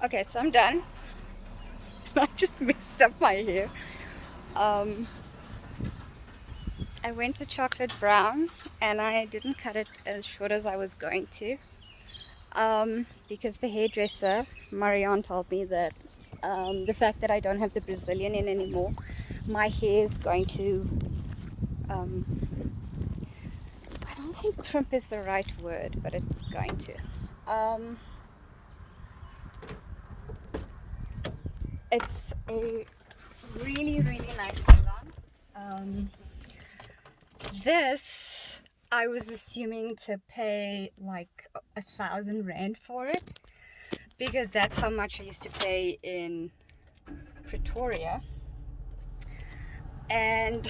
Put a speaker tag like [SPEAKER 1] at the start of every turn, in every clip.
[SPEAKER 1] Okay, so I'm done. I just messed up my hair. Um, I went to chocolate brown and I didn't cut it as short as I was going to. Because the hairdresser, Marianne, told me that the fact that I don't have the Brazilian in anymore, my hair is going to, um, I don't think crimp is the right word, but it's going to. Um, it's a really, really nice salon. This, I was assuming to pay like 1,000 rand for it because that's how much I used to pay in Pretoria. And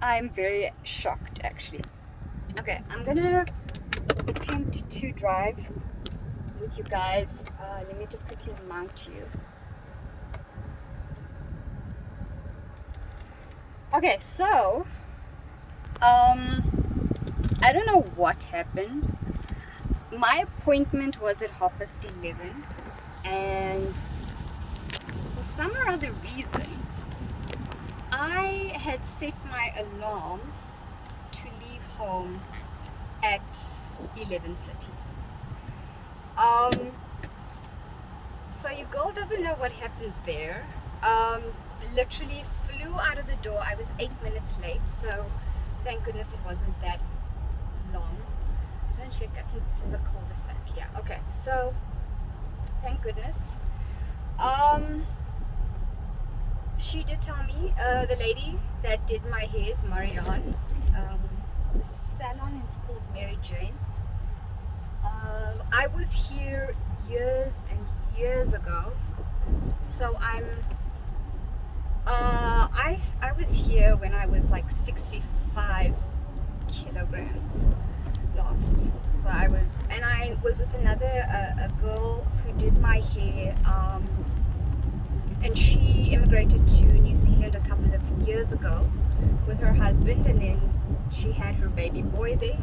[SPEAKER 1] I'm very shocked actually. Okay, I'm gonna attempt to drive with you guys. Let me just quickly mount you. Okay, so I don't know what happened. My appointment was at 11:30, and for some or other reason, I had set my alarm to leave home at 11:30. Um, so your girl doesn't know what happened there. Literally flew out of the door. I was 8 minutes late, so thank goodness it wasn't that long. Don't check. I think this is a cul-de-sac. Yeah. Okay. So thank goodness. She did tell me, the lady that did my hair is Marianne. The salon is called Mary Jane. I was here years and years ago, so I was here when I was like 65 kilograms lost. So I was with another a girl who did my hair. And she immigrated to New Zealand a couple of years ago with her husband, and then she had her baby boy there.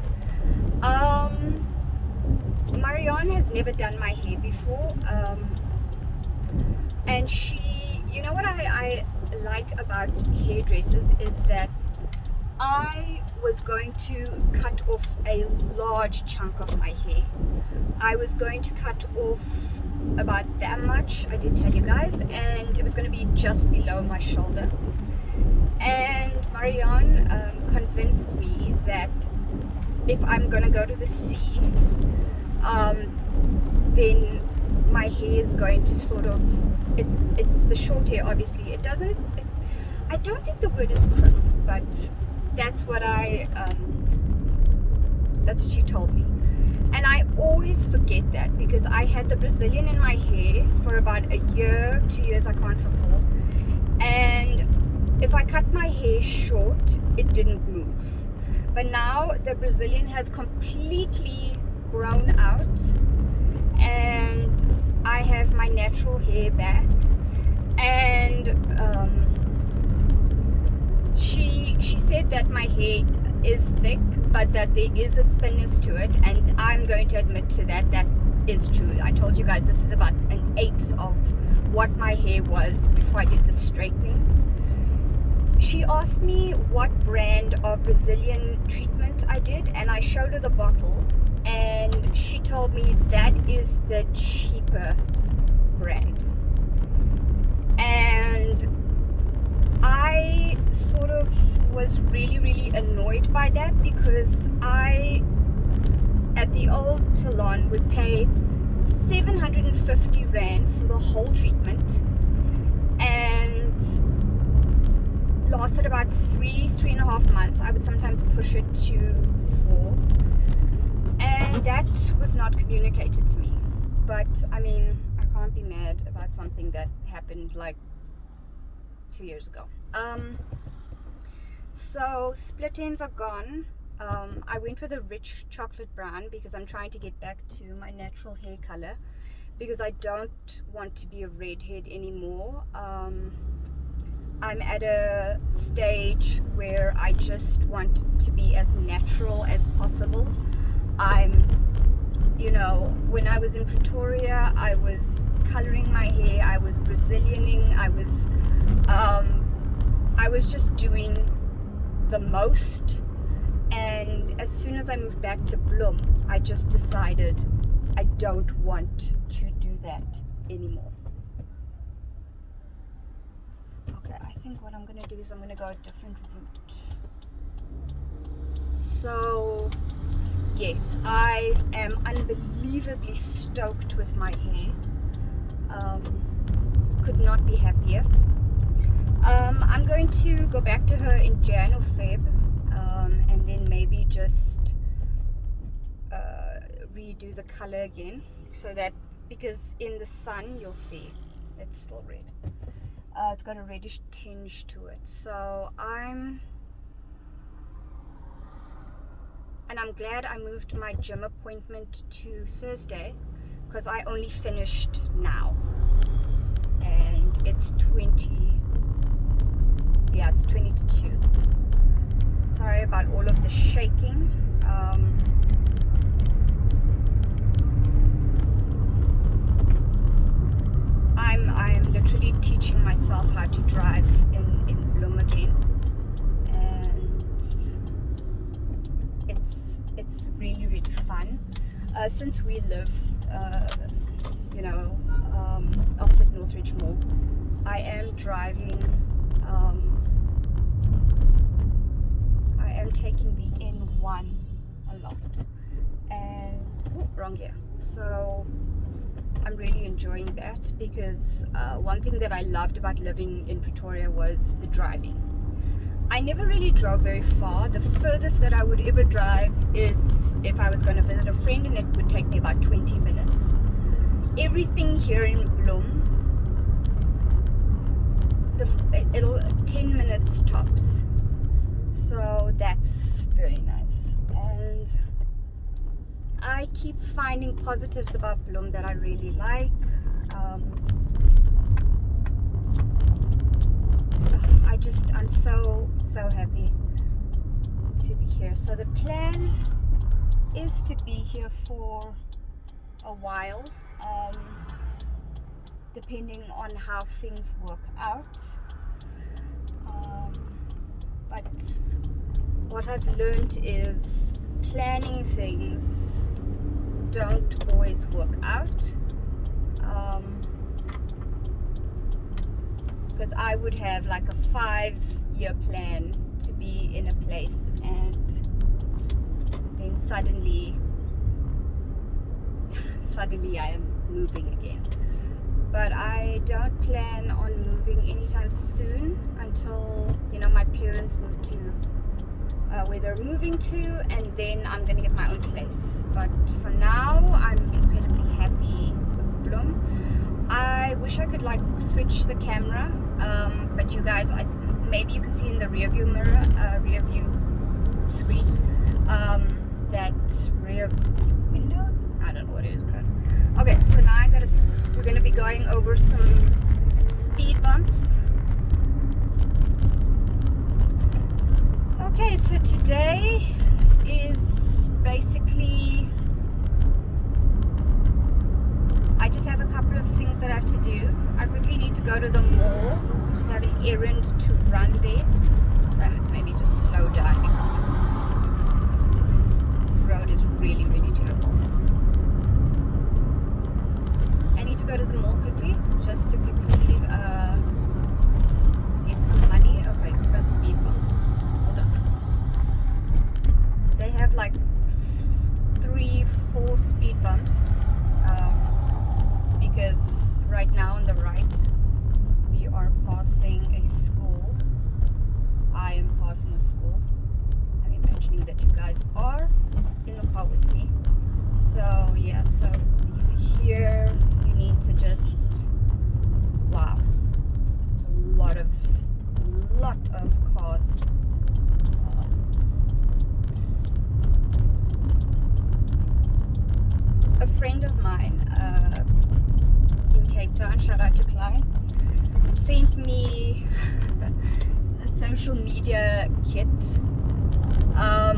[SPEAKER 1] Marianne has never done my hair before, and you know what I like about hairdressers is that I was going to cut off a large chunk of my hair. I was going to cut off about that much, I did tell you guys, and it was going to be just below my shoulder. And Marianne convinced me that if I'm going to go to the sea, then my hair is going to sort of, it's the short hair, obviously. I don't think the word is crimp, but that's what that's what she told me. And I always forget that because I had the Brazilian in my hair for about a year, 2 years, I can't recall. And if I cut my hair short, it didn't move. But now the Brazilian has completely grown out and I have my natural hair back. And she said that my hair is thick, but that there is a thinness to it, and I'm going to admit to that. That is true. I told you guys this is about an eighth of what my hair was before I did the straightening. She asked me what brand of Brazilian treatment I did, and I showed her the bottle, and she told me that is the cheaper brand. And I sort of was really, really annoyed by that because I, at the old salon, would pay 750 rand for the whole treatment, and lasted about 3.5 months. I would sometimes push it to 4, and that was not communicated to me. But I mean, I can't be mad about something that happened like 2 years ago. So split ends are gone. I went with a rich chocolate brown because I'm trying to get back to my natural hair color, because I don't want to be a redhead anymore. I'm at a stage where I just want to be as natural as possible. I'm you know, when I was in Pretoria, I was coloring my hair, I was Brazilianing, I was just doing the most. And as soon as I moved back to Bloem, I just decided I don't want to do that anymore. Okay, I think what I'm gonna do is I'm gonna go a different route. So yes, I am unbelievably stoked with my hair. Could not be happier. I'm going to go back to her in Jan or Feb, and then maybe just redo the color again, so that, because in the sun you'll see it's still red. It's got a reddish tinge to it. So I'm glad I moved my gym appointment to Thursday, because I only finished now, and it's 20 to 2. Sorry about all of the shaking. I'm literally teaching myself how to drive in Bloem again, and it's really, really fun. Since we live you know, opposite Northridge Mall, I am driving, I am taking the N1 a lot, and wrong gear. So I'm really enjoying that, because one thing that I loved about living in Pretoria was the driving. I never really drove very far. The furthest that I would ever drive is if I was going to visit a friend, and it would take me about 20 minutes. Everything here in Bloem, it'll 10 minutes tops. So that's very nice. And I keep finding positives about Bloem that I really like. I'm so happy to be here. So the plan is to be here for a while, depending on how things work out. But what I've learned is planning things don't always work out, because I would have like a 5-year plan to be in a place, and then suddenly I am moving again. But I don't plan on moving anytime soon until, you know, my parents move to where they're moving to, and then I'm gonna get my own place. But for now, I'm incredibly happy with Bloem. I wish I could like switch the camera, but you guys, maybe you can see in the rear view mirror, rear view screen, that rear view window. I don't know what it is, crap. Okay, so now we're gonna be going over some speed bumps. Okay, so today is basically, I just have a couple of things that I have to do. I quickly need to go to the mall, just have an errand to run there. I must maybe just slow down, because this road is really, really terrible. I need to go to the mall quickly, just to quickly get some money. Okay, first speed bump. Hold on. They have like 3-4 speed bumps, because right now on the right we are passing a school. I am passing a school. I'm imagining that you guys are in the car with me. So yeah, so here you need to just, wow, it's a lot of cars. A friend of mine in Cape Town, shout out to Clyde, sent me a social media kit.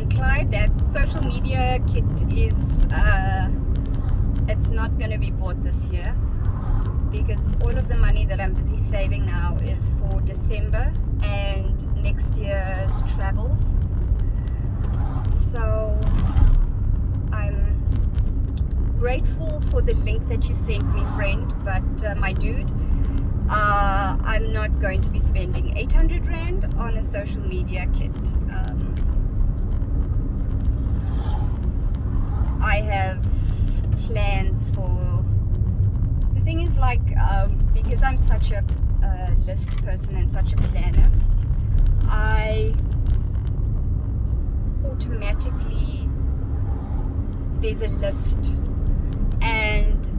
[SPEAKER 1] Clyde, that social media kit is it's not going to be bought this year, because all of the money that I'm busy saving now is for December and next year's travels. So I'm grateful for the link that you sent me, friend, but my dude, I'm not going to be spending 800 Rand on a social media kit. I have plans for, the thing is, like, because I'm such a list person and such a planner, I automatically, there's a list, and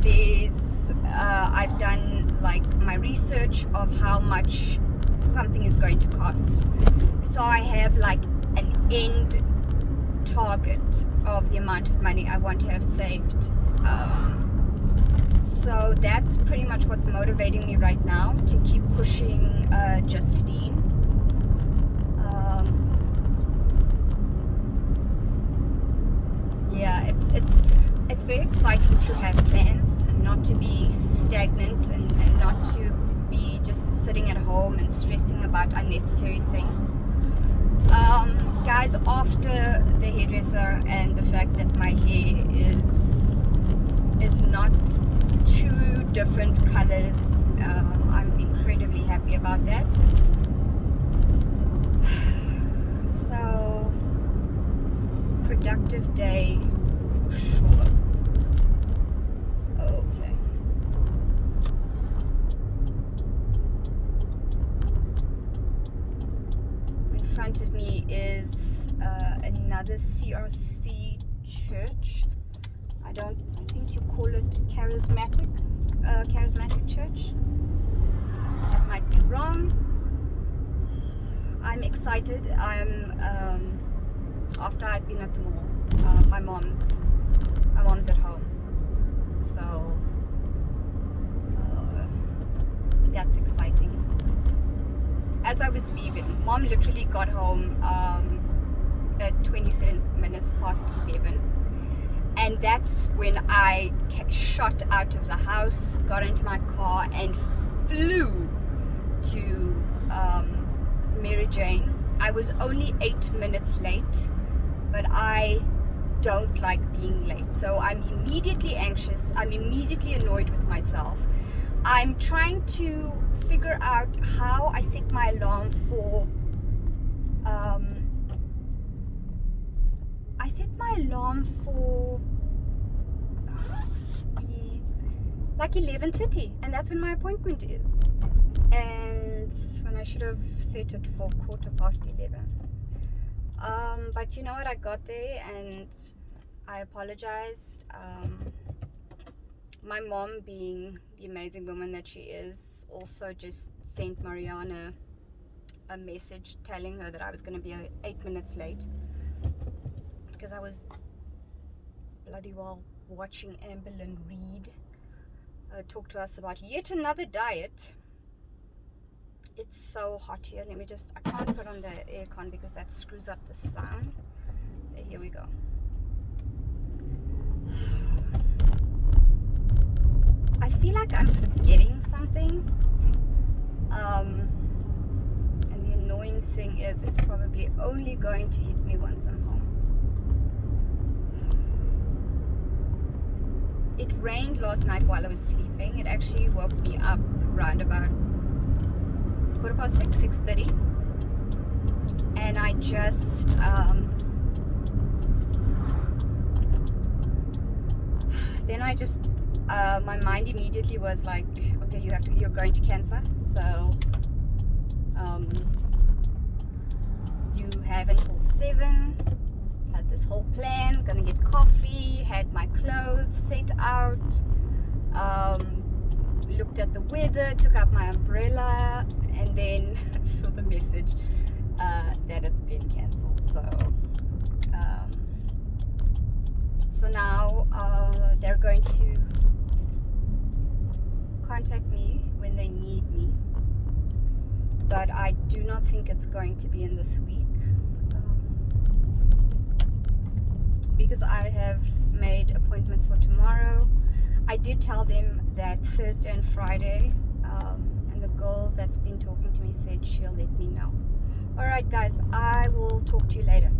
[SPEAKER 1] there's I've done like my research of how much something is going to cost, so I have like an end target of the amount of money I want to have saved. So that's pretty much what's motivating me right now to keep pushing Justine. Yeah, it's very exciting to have plans and not to be stagnant, and not to be just sitting at home and stressing about unnecessary things. Guys, after the hairdresser and the fact that my hair is not two different colors, I'm incredibly happy about that. So, productive day for sure. Okay. In front of me is another CRC church. I think you call it charismatic church. That might be wrong. I'm excited. After I've been at the mall, my mom's at home, so that's exciting. As I was leaving, Mom literally got home at 27 minutes past 11, and that's when I shot out of the house, got into my car, and flew to Mary Jane. I was only 8 minutes late, but I don't like being late, so I'm immediately anxious. I'm immediately annoyed with myself. I'm trying to figure out how I set my alarm for I set my alarm for like 11:30, and that's when my appointment is, and when I should have set it for 11:15. But you know what, I got there and I apologized. My mom, being the amazing woman that she is, also just sent Mariana a message telling her that I was going to be 8 minutes late, because I was bloody well watching Amberlynn Reed talk to us about yet another diet. It's so hot here. I can't put on the aircon because that screws up the sound. Okay, here we go. I feel like I'm forgetting something. And the annoying thing is, it's probably only going to hit me once I'm home. It rained last night while I was sleeping. It actually woke me up around about 6:15, 6:30, and I just my mind immediately was like, okay, you're going to Cancer, so you have until 7. Had this whole plan, gonna get coffee, had my clothes set out, looked at the weather, took out my umbrella, and then saw the message that it's been cancelled. So now they're going to contact me when they need me, but I do not think it's going to be in this week. because I have made appointments for tomorrow. I did tell them that Thursday and Friday, and the girl that's been talking to me said she'll let me know. Alright guys, I will talk to you later.